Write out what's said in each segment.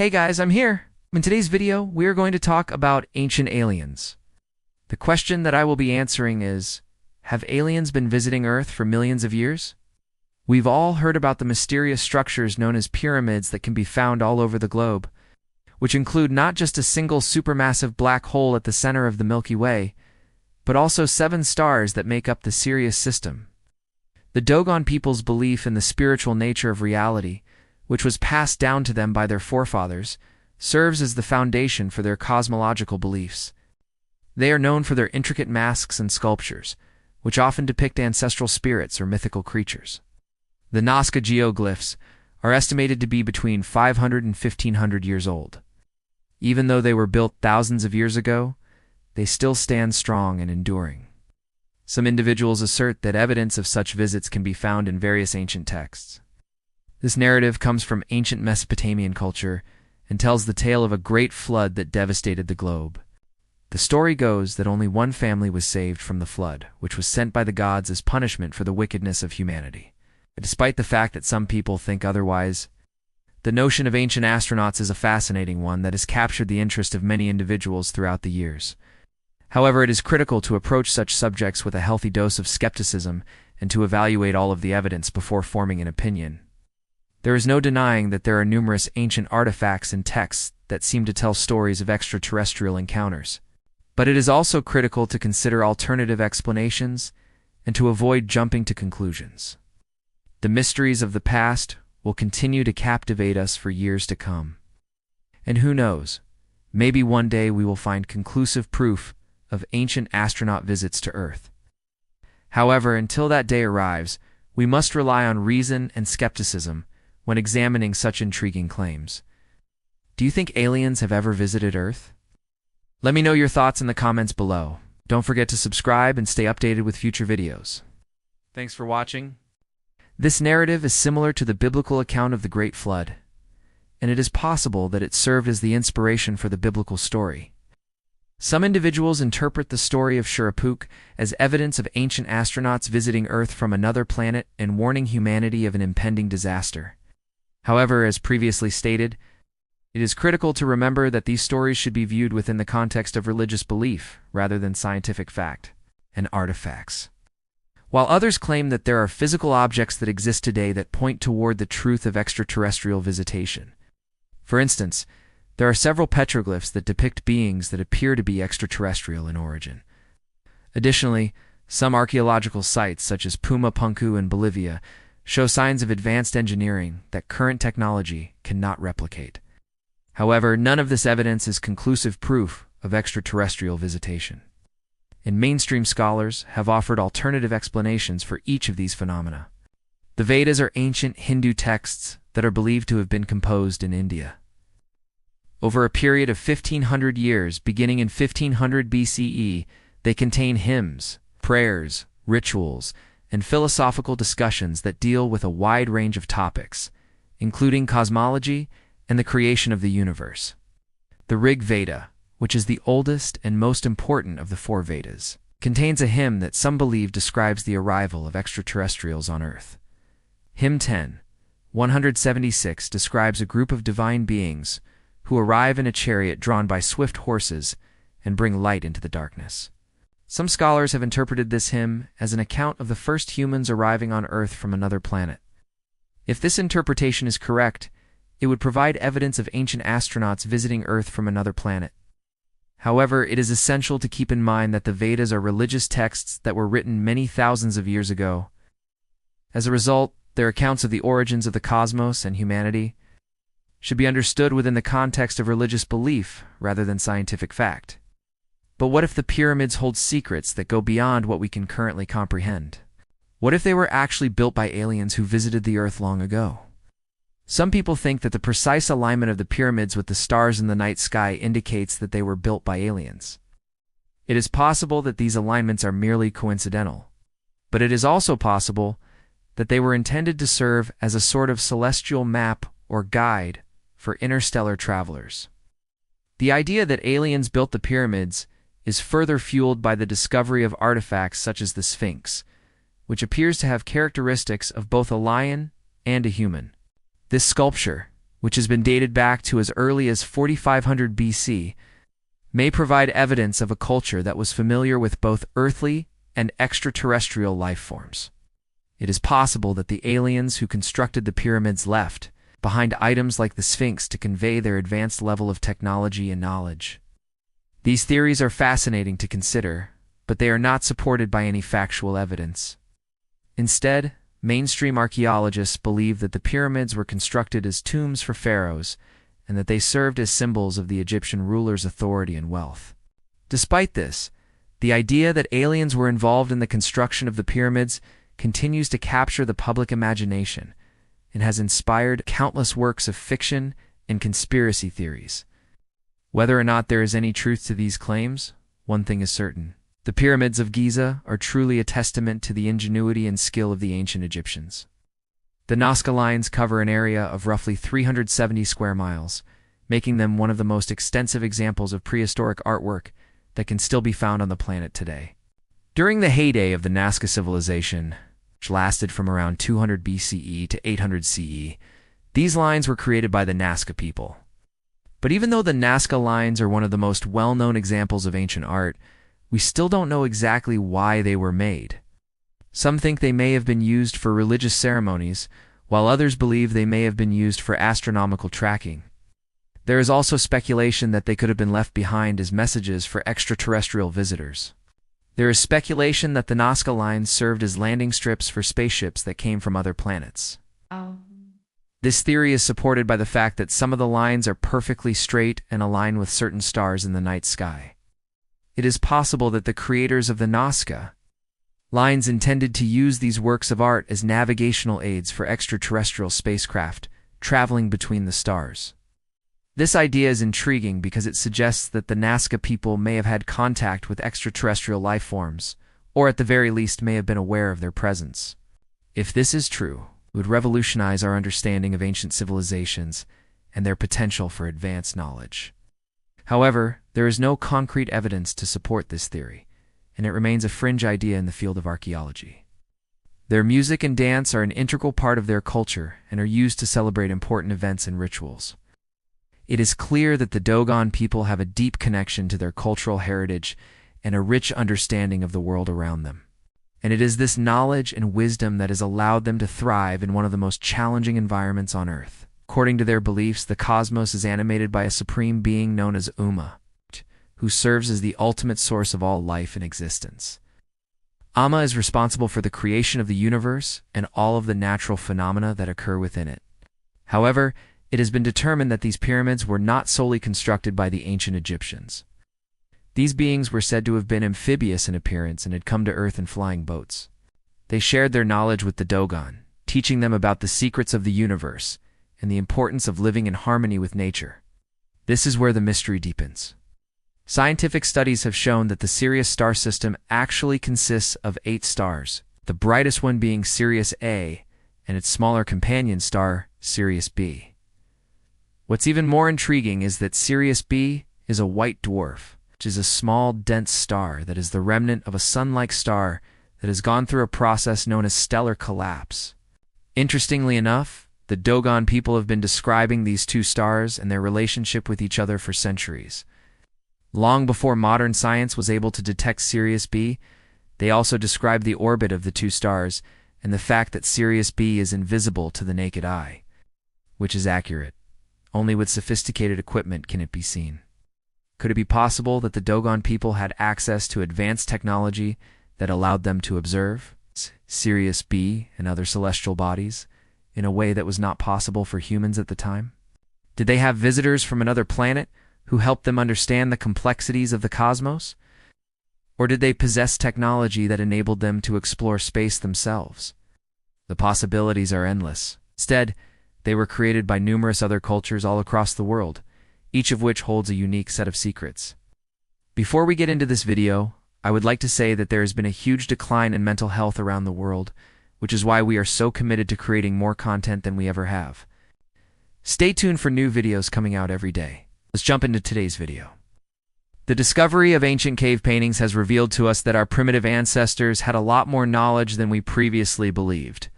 Hey guys, I'm here. In today's video, we are going to talk about ancient aliens. The question that I will be answering is, have aliens been visiting Earth for millions of years? We've all heard about the mysterious structures known as pyramids that can be found all over the globe, which include not just a single supermassive black hole at the center of the Milky Way, but also 7 stars that make up the Sirius system. The Dogon people's belief in the spiritual nature of reality, which was passed down to them by their forefathers, serves as the foundation for their cosmological beliefs. They are known for their intricate masks and sculptures, which often depict ancestral spirits or mythical creatures. The Nazca geoglyphs are estimated to be between 500 and 1500 years old. Even though they were built thousands of years ago, they still stand strong and enduring. Some individuals assert that evidence of such visits can be found in various ancient texts. This narrative comes from ancient Mesopotamian culture and tells the tale of a great flood that devastated the globe. The story goes that only one family was saved from the flood, which was sent by the gods as punishment for the wickedness of humanity. Despite the fact that some people think otherwise, the notion of ancient astronauts is a fascinating one that has captured the interest of many individuals throughout the years. However, it is critical to approach such subjects with a healthy dose of skepticism and to evaluate all of the evidence before forming an opinion. There is no denying that there are numerous ancient artifacts and texts that seem to tell stories of extraterrestrial encounters. But it is also critical to consider alternative explanations and to avoid jumping to conclusions. The mysteries of the past will continue to captivate us for years to come. And who knows, maybe one day we will find conclusive proof of ancient astronaut visits to Earth. However, until that day arrives, we must rely on reason and skepticism when examining such intriguing claims. Do you think aliens have ever visited Earth? Let me know your thoughts in the comments below. Don't forget to subscribe and stay updated with future videos. Thanks for watching. This narrative is similar to the biblical account of the Great Flood, and it is possible that it served as the inspiration for the biblical story. Some individuals interpret the story of Shurupuk as evidence of ancient astronauts visiting Earth from another planet and warning humanity of an impending disaster. However, as previously stated, it is critical to remember that these stories should be viewed within the context of religious belief rather than scientific fact and artifacts. While others claim that there are physical objects that exist today that point toward the truth of extraterrestrial visitation. For instance, there are several petroglyphs that depict beings that appear to be extraterrestrial in origin. Additionally, some archaeological sites, such as Puma Punku in Bolivia, show signs of advanced engineering that current technology cannot replicate. However, none of this evidence is conclusive proof of extraterrestrial visitation. And mainstream scholars have offered alternative explanations for each of these phenomena. The Vedas are ancient Hindu texts that are believed to have been composed in India. Over a period of 1500 years, beginning in 1500 BCE, they contain hymns, prayers, rituals, and philosophical discussions that deal with a wide range of topics, including cosmology and the creation of the universe. The Rig Veda, which is the oldest and most important of the 4 Vedas, contains a hymn that some believe describes the arrival of extraterrestrials on Earth. Hymn 10, 176 describes a group of divine beings who arrive in a chariot drawn by swift horses and bring light into the darkness. Some scholars have interpreted this hymn as an account of the first humans arriving on Earth from another planet. If this interpretation is correct, it would provide evidence of ancient astronauts visiting Earth from another planet. However, it is essential to keep in mind that the Vedas are religious texts that were written many thousands of years ago. As a result, their accounts of the origins of the cosmos and humanity should be understood within the context of religious belief rather than scientific fact. But what if the pyramids hold secrets that go beyond what we can currently comprehend? What if they were actually built by aliens who visited the Earth long ago? Some people think that the precise alignment of the pyramids with the stars in the night sky indicates that they were built by aliens. It is possible that these alignments are merely coincidental, but it is also possible that they were intended to serve as a sort of celestial map or guide for interstellar travelers. The idea that aliens built the pyramids is further fueled by the discovery of artifacts such as the Sphinx, which appears to have characteristics of both a lion and a human. This sculpture, which has been dated back to as early as 4500 BC, may provide evidence of a culture that was familiar with both earthly and extraterrestrial life forms. It is possible that the aliens who constructed the pyramids left behind items like the Sphinx to convey their advanced level of technology and knowledge. These theories are fascinating to consider, but they are not supported by any factual evidence. Instead, mainstream archaeologists believe that the pyramids were constructed as tombs for pharaohs and that they served as symbols of the Egyptian rulers' authority and wealth. Despite this, the idea that aliens were involved in the construction of the pyramids continues to capture the public imagination and has inspired countless works of fiction and conspiracy theories. Whether or not there is any truth to these claims, one thing is certain. The pyramids of Giza are truly a testament to the ingenuity and skill of the ancient Egyptians. The Nazca Lines cover an area of roughly 370 square miles, making them one of the most extensive examples of prehistoric artwork that can still be found on the planet today. During the heyday of the Nazca civilization, which lasted from around 200 BCE to 800 CE, these lines were created by the Nazca people. But even though the Nazca Lines are one of the most well-known examples of ancient art, we still don't know exactly why they were made. Some think they may have been used for religious ceremonies, while others believe they may have been used for astronomical tracking. There is also speculation that they could have been left behind as messages for extraterrestrial visitors. There is speculation that the Nazca Lines served as landing strips for spaceships that came from other planets. This theory is supported by the fact that some of the lines are perfectly straight and align with certain stars in the night sky. It is possible that the creators of the Nazca Lines intended to use these works of art as navigational aids for extraterrestrial spacecraft traveling between the stars. This idea is intriguing because it suggests that the Nazca people may have had contact with extraterrestrial life forms, or at the very least may have been aware of their presence. If this is true, it would revolutionize our understanding of ancient civilizations and their potential for advanced knowledge. However, there is no concrete evidence to support this theory, and it remains a fringe idea in the field of archaeology. Their music and dance are an integral part of their culture and are used to celebrate important events and rituals. It is clear that the Dogon people have a deep connection to their cultural heritage and a rich understanding of the world around them. And it is this knowledge and wisdom that has allowed them to thrive in one of the most challenging environments on Earth. According to their beliefs, the cosmos is animated by a supreme being known as Uma, who serves as the ultimate source of all life and existence. Amma is responsible for the creation of the universe and all of the natural phenomena that occur within it. However, it has been determined that these pyramids were not solely constructed by the ancient Egyptians. These beings were said to have been amphibious in appearance and had come to Earth in flying boats. They shared their knowledge with the Dogon, teaching them about the secrets of the universe and the importance of living in harmony with nature. This is where the mystery deepens. Scientific studies have shown that the Sirius star system actually consists of 8 stars, the brightest one being Sirius A and its smaller companion star, Sirius B. What's even more intriguing is that Sirius B is a white dwarf, which is a small, dense star that is the remnant of a sun-like star that has gone through a process known as stellar collapse. Interestingly enough, the Dogon people have been describing these two stars and their relationship with each other for centuries. Long before modern science was able to detect Sirius B, they also described the orbit of the two stars and the fact that Sirius B is invisible to the naked eye, which is accurate. Only with sophisticated equipment can it be seen. Could it be possible that the Dogon people had access to advanced technology that allowed them to observe Sirius B and other celestial bodies in a way that was not possible for humans at the time? Did they have visitors from another planet who helped them understand the complexities of the cosmos? Or did they possess technology that enabled them to explore space themselves? The possibilities are endless. Instead, they were created by numerous other cultures all across the world, each of which holds a unique set of secrets. Before we get into this video, I would like to say that there has been a huge decline in mental health around the world, which is why we are so committed to creating more content than we ever have. Stay tuned for new videos coming out every day. Let's jump into today's video. The discovery of ancient cave paintings has revealed to us that our primitive ancestors had a lot more knowledge than we previously believed.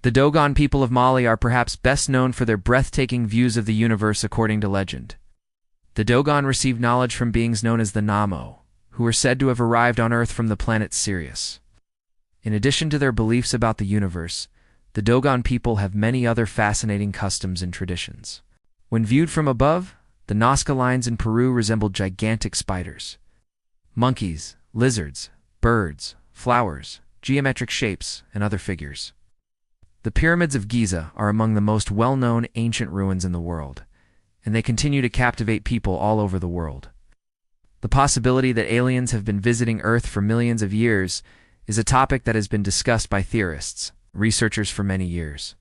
The Dogon people of Mali are perhaps best known for their breathtaking views of the universe according to legend. The Dogon received knowledge from beings known as the Namo, who are said to have arrived on Earth from the planet Sirius. In addition to their beliefs about the universe, the Dogon people have many other fascinating customs and traditions. When viewed from above, the Nazca Lines in Peru resemble gigantic spiders. Monkeys, lizards, birds, flowers, geometric shapes, and other figures. The pyramids of Giza are among the most well-known ancient ruins in the world, and they continue to captivate people all over the world. The possibility that aliens have been visiting Earth for millions of years is a topic that has been discussed by theorists, researchers for many years.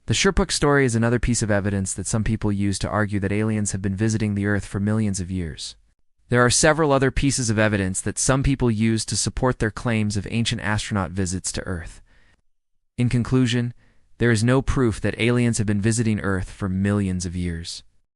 The Sherpuk story is another piece of evidence that some people use to argue that aliens have been visiting the Earth for millions of years. There are several other pieces of evidence that some people use to support their claims of ancient astronaut visits to Earth. In conclusion, there is no proof that aliens have been visiting Earth for millions of years.